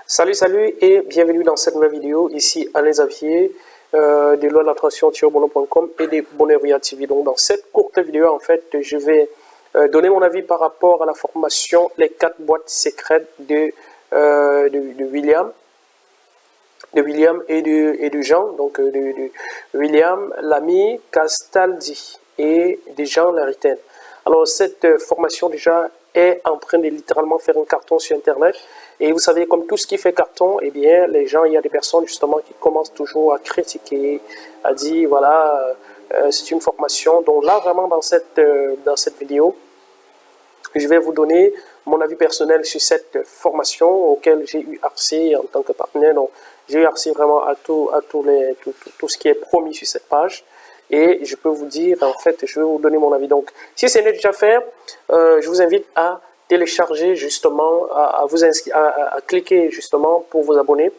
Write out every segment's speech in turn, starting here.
Salut et bienvenue dans cette nouvelle vidéo. Ici Alain Xavier de loi de l'attraction-bono.com et de Bonheuria TV. Donc dans cette courte vidéo, en fait, je vais donner mon avis par rapport à la formation Les 4 boîtes secrètes de William et de Jean, donc de William Lamy Castaldi et de Jean Laritaine. Alors cette formation déjà est en train de littéralement faire un carton sur internet, et vous savez, comme tout ce qui fait carton, eh bien les gens, il y a des personnes justement qui commencent toujours à critiquer, à dire voilà, c'est une formation. Donc là vraiment dans cette vidéo, je vais vous donner mon avis personnel sur cette formation auquel j'ai eu accès en tant que partenaire. Donc, j'ai eu accès vraiment à tout ce qui est promis sur cette page. Et je peux vous dire, en fait, je vais vous donner mon avis. Donc, si ce n'est déjà fait, je vous invite à télécharger justement, à cliquer justement pour vous abonner.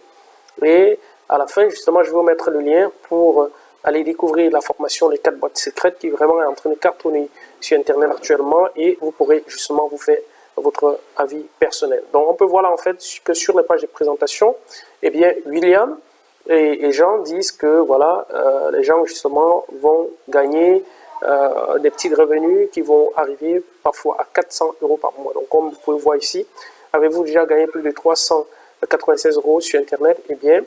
Et à la fin, justement, je vais vous mettre le lien pour aller découvrir la formation Les 4 boîtes secrètes qui vraiment est en train de cartonner sur Internet actuellement, et vous pourrez justement vous faire votre avis personnel. Donc, on peut voir là en fait que sur les pages de présentation, eh bien, William et Jean disent que voilà, les gens justement vont gagner des petits revenus qui vont arriver parfois à 400 € par mois. Donc, comme vous pouvez voir ici, avez-vous déjà gagné plus de 396 € sur Internet? Eh bien,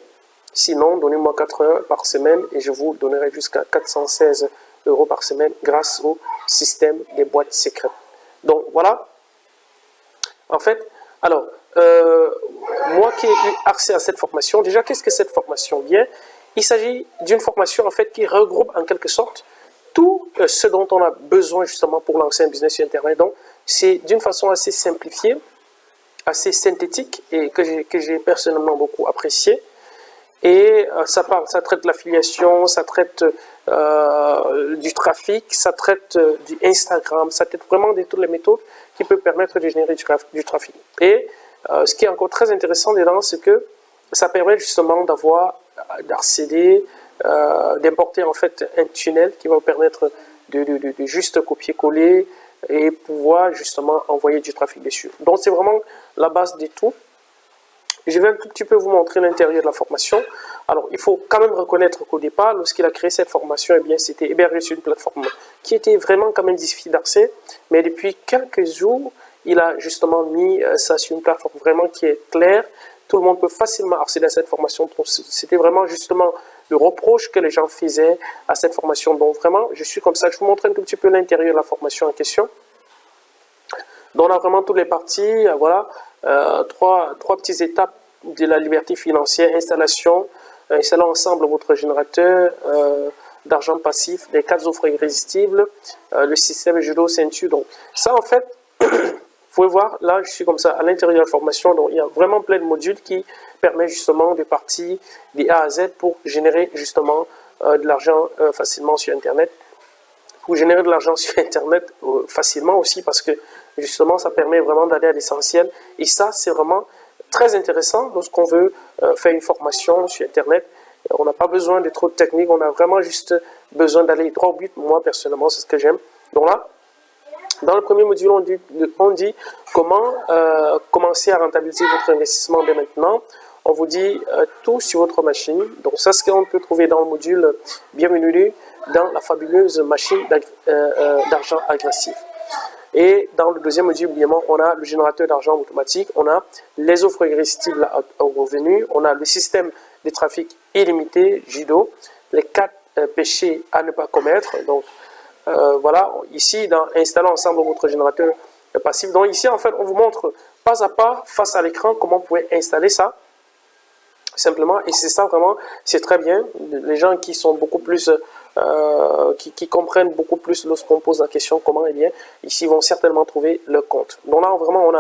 sinon, donnez-moi 4 heures par semaine et je vous donnerai jusqu'à 416 € par semaine grâce au système des boîtes secrètes. Donc, voilà. En fait, alors, moi qui ai eu accès à cette formation, déjà, qu'est-ce que cette formation? Bien, il s'agit d'une formation, en fait, qui regroupe en quelque sorte tout ce dont on a besoin justement pour lancer un business sur Internet. Donc, c'est d'une façon assez simplifiée, assez synthétique et que j'ai personnellement beaucoup apprécié. Et ça traite de l'affiliation, ça traite du trafic, ça traite du Instagram, ça traite vraiment de toutes les méthodes qui peuvent permettre de générer du trafic. Et ce qui est encore très intéressant dedans, c'est que ça permet justement d'accéder, d'importer en fait un tunnel qui va vous permettre de juste copier-coller et pouvoir justement envoyer du trafic dessus. Donc c'est vraiment la base de tout. Je vais un tout petit peu vous montrer l'intérieur de la formation. Alors, il faut quand même reconnaître qu'au départ, lorsqu'il a créé cette formation, eh bien, c'était hébergé sur une plateforme qui était vraiment quand même difficile d'accès. Mais depuis quelques jours, il a justement mis ça sur une plateforme vraiment qui est claire. Tout le monde peut facilement accéder à cette formation. C'était vraiment justement le reproche que les gens faisaient à cette formation. Donc, vraiment, je suis comme ça. Je vous montre un tout petit peu l'intérieur de la formation en question. Donc, on a vraiment toutes les parties, voilà, trois petites étapes de la liberté financière: installation, installant ensemble votre générateur d'argent passif, les 4 offres irrésistibles, le système judo ceinture. Donc, ça, en fait, vous pouvez voir, là, je suis comme ça à l'intérieur de la formation. Donc, il y a vraiment plein de modules qui permettent justement de partir de A à Z pour générer justement de l'argent facilement sur Internet. Pour générer de l'argent sur Internet facilement aussi, parce que justement, ça permet vraiment d'aller à l'essentiel. Et ça, c'est vraiment très intéressant lorsqu'on veut faire une formation sur Internet. On n'a pas besoin de trop de technique, on a vraiment juste besoin d'aller droit au but. Moi, personnellement, c'est ce que j'aime. Donc là, dans le premier module, on dit comment commencer à rentabiliser votre investissement dès maintenant. On vous dit tout sur votre machine. Donc ça, c'est ce qu'on peut trouver dans le module Bienvenue dans la fabuleuse machine d'argent agressif. Et dans le deuxième module, évidemment, on a le générateur d'argent automatique, on a les offres irrésistibles au revenu, on a le système de trafic illimité, judo, les 4 péchés à ne pas commettre. Donc voilà, ici, dans installant ensemble votre générateur passif. Donc ici, en fait, on vous montre pas à pas, face à l'écran, comment vous pouvez installer ça. Simplement, et c'est ça vraiment, c'est très bien. Les gens qui sont beaucoup plus, qui comprennent beaucoup plus lorsqu'on pose la question comment, eh bien, ici vont certainement trouver le compte. Donc là, vraiment,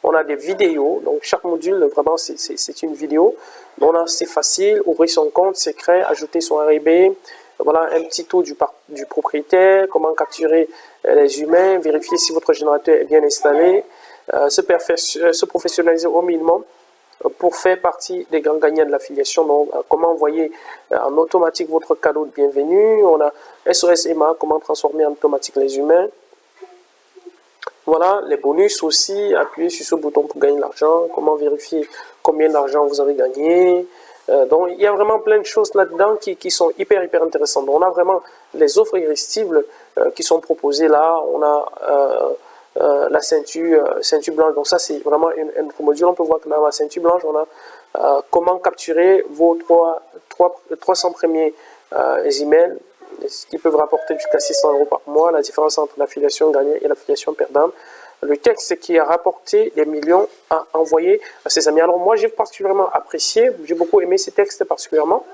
on a des vidéos. Donc chaque module, vraiment, c'est une vidéo. Donc là, c'est facile, ouvrir son compte secret, ajouter son RIB. Voilà un petit tour du propriétaire, comment capturer les humains, vérifier si votre générateur est bien installé, se professionnaliser au minimum pour faire partie des grands gagnants de l'affiliation. Donc, comment envoyer en automatique votre cadeau de bienvenue. On a SOS EMA, comment transformer en automatique les humains. Voilà, les bonus aussi, appuyez sur ce bouton pour gagner de l'argent, comment vérifier combien d'argent vous avez gagné. Donc, il y a vraiment plein de choses là-dedans qui sont hyper intéressantes. Donc, on a vraiment les offres irrésistibles qui sont proposées là. On a la ceinture blanche. Donc, ça, c'est vraiment une module. On peut voir que dans la ceinture blanche, on a comment capturer vos 300 premiers emails, qui peuvent rapporter jusqu'à 600 € par mois, la différence entre l'affiliation gagnante et l'affiliation perdante. Le texte qui a rapporté des millions à envoyer à ses amis. Alors moi, j'ai particulièrement apprécié, j'ai beaucoup aimé ces textes particulièrement,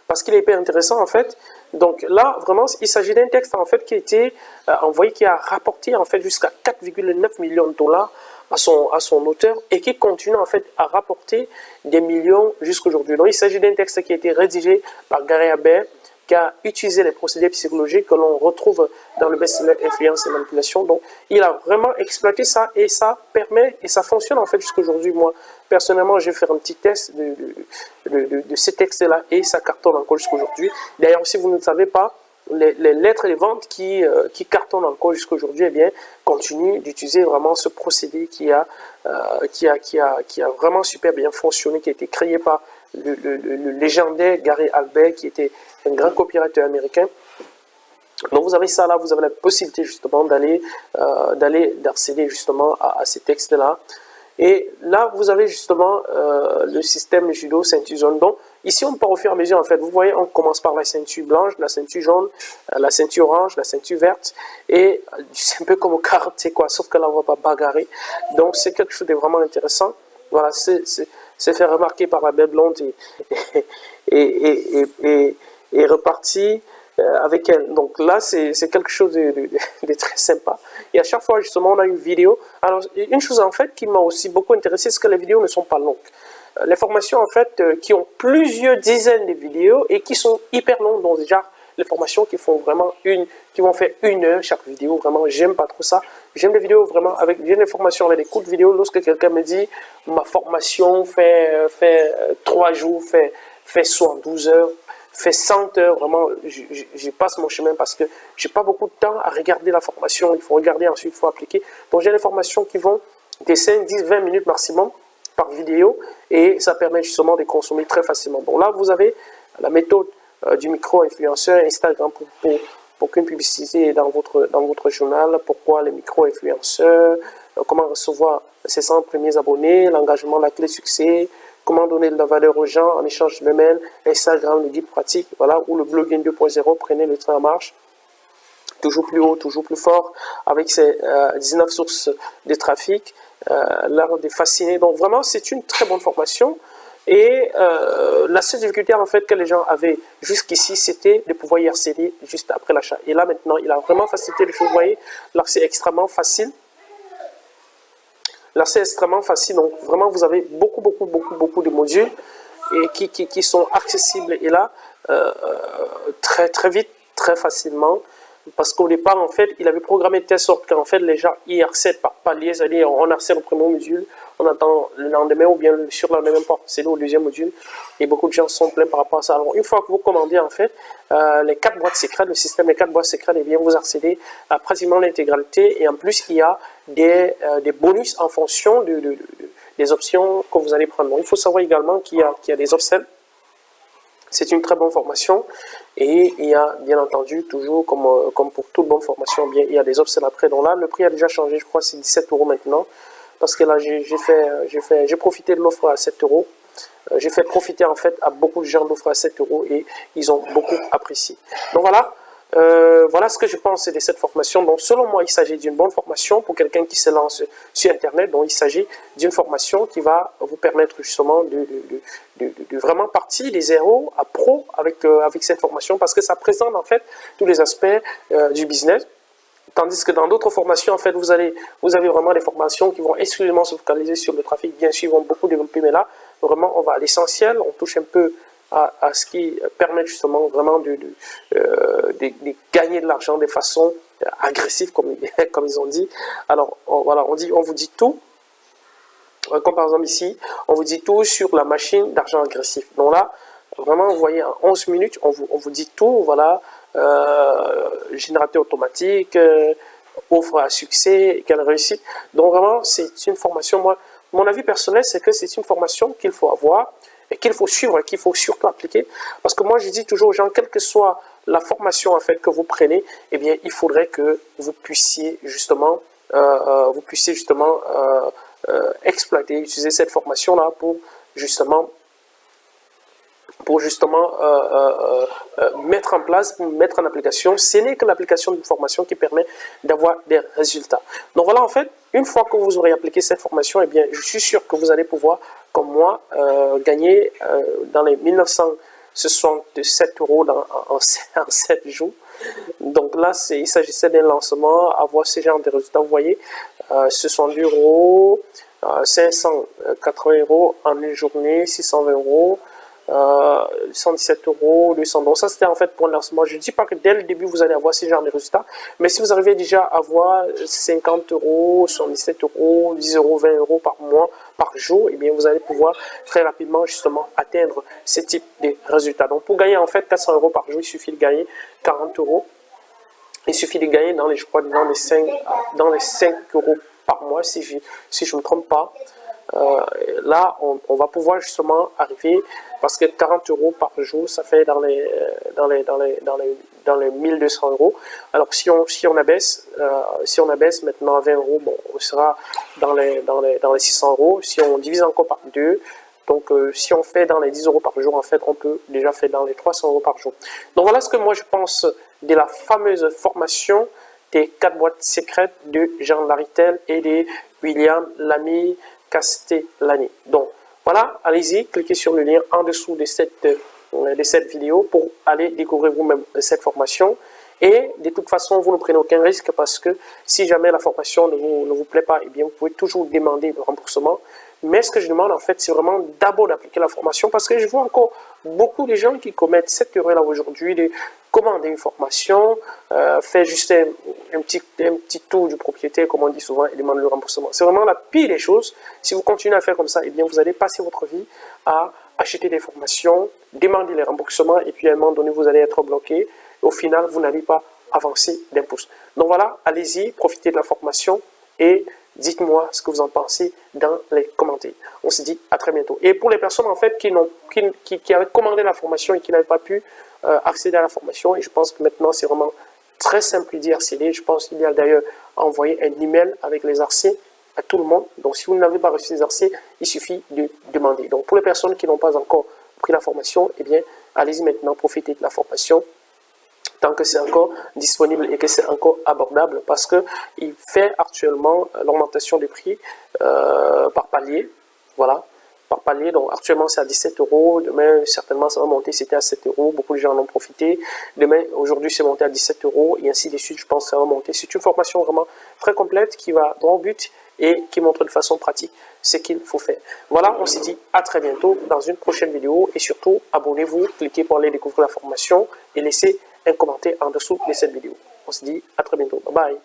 parce qu'il est hyper intéressant en fait. Donc là, vraiment, il s'agit d'un texte en fait qui a été envoyé, qui a rapporté en fait jusqu'à 4,9 millions de dollars à son auteur et qui continue en fait à rapporter des millions jusqu'à aujourd'hui. Donc il s'agit d'un texte qui a été rédigé par Gary Halbert, qui a utilisé les procédés psychologiques que l'on retrouve dans le best-seller Influence et Manipulation. Donc, il a vraiment exploité ça et ça permet, et ça fonctionne en fait jusqu'à aujourd'hui. Moi, personnellement, je vais faire un petit test de ces textes-là et ça cartonne encore jusqu'à aujourd'hui. D'ailleurs, si vous ne le savez pas, les lettres de vente qui cartonnent encore jusqu'à aujourd'hui, eh bien, continuent d'utiliser vraiment ce procédé qui a vraiment super bien fonctionné, qui a été créé par le légendaire Gary Halbert, qui était un grand copywriter américain. Donc vous avez ça là, vous avez la possibilité justement d'accéder justement à ces textes-là. Et là, vous avez justement le système judo ceinture jaune. Donc ici, on part au fur et à mesure en fait. Vous voyez, on commence par la ceinture blanche, la ceinture jaune, la ceinture orange, la ceinture verte. Et c'est un peu comme au karaté quoi, sauf que là, on ne va pas bagarrer. Donc c'est quelque chose de vraiment intéressant. Voilà, c'est fait remarquer par la belle blonde et reparti avec elle. Donc là, c'est quelque chose de très sympa. Et à chaque fois, justement, on a une vidéo. Alors, une chose, en fait, qui m'a aussi beaucoup intéressé, c'est que les vidéos ne sont pas longues. Les formations, en fait, qui ont plusieurs dizaines de vidéos et qui sont hyper longues. Donc, déjà, les formations qui font vraiment qui vont faire 1 heure chaque vidéo. Vraiment, j'aime pas trop ça. J'aime les vidéos vraiment j'aime les formations avec des courtes vidéos. Lorsque quelqu'un me dit, ma formation fait 3 jours, fait 72 heures, fait 100 heures, vraiment, je passe mon chemin parce que j'ai pas beaucoup de temps à regarder la formation. Il faut regarder, ensuite il faut appliquer. Donc j'ai des formations qui vont des 5, 10, 20 minutes maximum par vidéo et ça permet justement de consommer très facilement. Donc là, vous avez la méthode du micro-influenceur Instagram pour qu'une publicité dans votre journal, pourquoi les micro-influenceurs, comment recevoir ses 100 premiers abonnés, l'engagement, la clé de succès, comment donner de la valeur aux gens en échange de mails, Instagram, le guide pratique, voilà, ou le blogging 2.0, prenez le train en marche, toujours plus haut, toujours plus fort, avec ses 19 sources de trafic, l'art de fasciner. Donc vraiment, c'est une très bonne formation. Et la seule difficulté en fait que les gens avaient jusqu'ici, c'était de pouvoir y accéder juste après l'achat. Et là maintenant, il a vraiment facilité les choses. Vous voyez, l'accès est extrêmement facile. L'accès est extrêmement facile. Donc vraiment, vous avez beaucoup de modules et qui sont accessibles et là très vite, très facilement. Parce qu'au départ, en fait, il avait programmé de telle sorte qu'en fait, les gens y accèdent par palier, c'est-à-dire on accède au premier module, on attend le lendemain ou bien le surlendemain pas, c'est au deuxième module. Et beaucoup de gens sont pleins par rapport à ça. Alors, une fois que vous commandez, en fait, les 4 boîtes secrètes, le système des 4 boîtes secrètes, eh bien, vous accédez à pratiquement l'intégralité. Et en plus, il y a des bonus en fonction des options que vous allez prendre. Donc, il faut savoir également qu'il y a des upsells. C'est une très bonne formation et il y a bien entendu toujours comme pour toute bonne formation, bien il y a des upsells après. Donc là, le prix a déjà changé, je crois c'est 17 € maintenant parce que là j'ai profité de l'offre à 7 €. J'ai fait profiter en fait à beaucoup de gens d'offre à 7 € et ils ont beaucoup apprécié. Donc voilà. Voilà ce que je pense de cette formation. Donc, selon moi, il s'agit d'une bonne formation pour quelqu'un qui se lance sur Internet. Donc, il s'agit d'une formation qui va vous permettre justement de vraiment partir des zéros à pro avec cette formation parce que ça présente en fait tous les aspects du business. Tandis que dans d'autres formations, en fait, vous avez vraiment des formations qui vont exclusivement se focaliser sur le trafic. Bien sûr, ils vont beaucoup développer, mais là, vraiment, on va à l'essentiel. On touche un peu à ce qui permet justement vraiment de gagner de l'argent de façon agressive, comme ils ont dit. Alors, voilà, on vous dit tout. Comme par exemple ici, on vous dit tout sur la machine d'argent agressif. Donc là, vraiment, vous voyez, en 11 minutes, on vous dit tout. Voilà, générateur automatique, offre à succès, quelle réussite. Donc vraiment, c'est une formation, moi, mon avis personnel, c'est que c'est une formation qu'il faut avoir et qu'il faut suivre et qu'il faut surtout appliquer. Parce que moi, je dis toujours aux gens, quelle que soit la formation en fait que vous prenez, eh bien, il faudrait que vous puissiez justement, exploiter, utiliser cette formation-là pour justement mettre en place, pour mettre en application. Ce n'est que l'application d'une formation qui permet d'avoir des résultats. Donc voilà, en fait, une fois que vous aurez appliqué cette formation, eh bien, je suis sûr que vous allez pouvoir, comme moi, gagner dans les 1967 € en 7 jours. Donc là, il s'agissait d'un lancement, avoir ce genre de résultats. Vous voyez, 62 €, 580 € en une journée, 620 €. 117 €, 200 €. Donc ça, c'était en fait pour le lancement. Je ne dis pas que dès le début, vous allez avoir ce genre de résultats. Mais si vous arrivez déjà à avoir 50 €, 77 €, 10 €, 20 € par mois, par jour, eh bien, vous allez pouvoir très rapidement, justement, atteindre ce type de résultats. Donc, pour gagner, en fait, 400 € par jour, il suffit de gagner 40 €. Il suffit de gagner dans les 5 € par mois, si je ne me trompe pas. Là, on va pouvoir justement arriver, parce que 40 € par jour, ça fait dans les 1200 €. Alors, si on abaisse maintenant à 20 €, bon, on sera dans les 600 €. Si on divise encore par 2, donc si on fait dans les 10 € par jour, en fait, on peut déjà faire dans les 300 € par jour. Donc, voilà ce que moi, je pense de la fameuse formation des 4 boîtes secrètes de Jean Laritel et de William Lamy Castellani. Donc, voilà, allez-y, cliquez sur le lien en dessous de cette vidéo pour aller découvrir vous-même cette formation. Et de toute façon, vous ne prenez aucun risque parce que si jamais la formation ne vous plaît pas, eh bien, vous pouvez toujours demander le remboursement. Mais ce que je demande, en fait, c'est vraiment d'abord d'appliquer la formation parce que je vois encore beaucoup de gens qui commettent cette erreur-là aujourd'hui de commander une formation, faire juste un petit tour du propriétaire, comme on dit souvent, et demander le remboursement. C'est vraiment la pire des choses. Si vous continuez à faire comme ça, eh bien, vous allez passer votre vie à acheter des formations, demander les remboursements, et puis à un moment donné, vous allez être bloqué. Au final, vous n'allez pas avancer d'un pouce. Donc voilà, allez-y, profitez de la formation et dites-moi ce que vous en pensez dans les commentaires. On se dit à très bientôt. Et pour les personnes en fait qui avaient commandé la formation et qui n'avaient pas pu accéder à la formation, et je pense que maintenant c'est vraiment très simple d'y accéder. Je pense qu'il y a d'ailleurs envoyé un email avec les accès à tout le monde. Donc si vous n'avez pas reçu les accès, il suffit de demander. Donc pour les personnes qui n'ont pas encore pris la formation, eh bien allez-y maintenant, profitez de la formation tant que c'est encore disponible et que c'est encore abordable parce qu'il fait actuellement l'augmentation des prix par palier, voilà, par palier. Donc actuellement c'est à 17 €, demain certainement ça va monter, c'était à 7 €, beaucoup de gens en ont profité, demain, aujourd'hui c'est monté à 17 € et ainsi de suite, je pense que ça va monter. C'est une formation vraiment très complète qui va droit au but et qui montre de façon pratique ce qu'il faut faire. Voilà, on se dit à très bientôt dans une prochaine vidéo et surtout abonnez-vous, cliquez pour aller découvrir la formation et laissez un commentaire en dessous de cette vidéo. On se dit à très bientôt. Bye bye.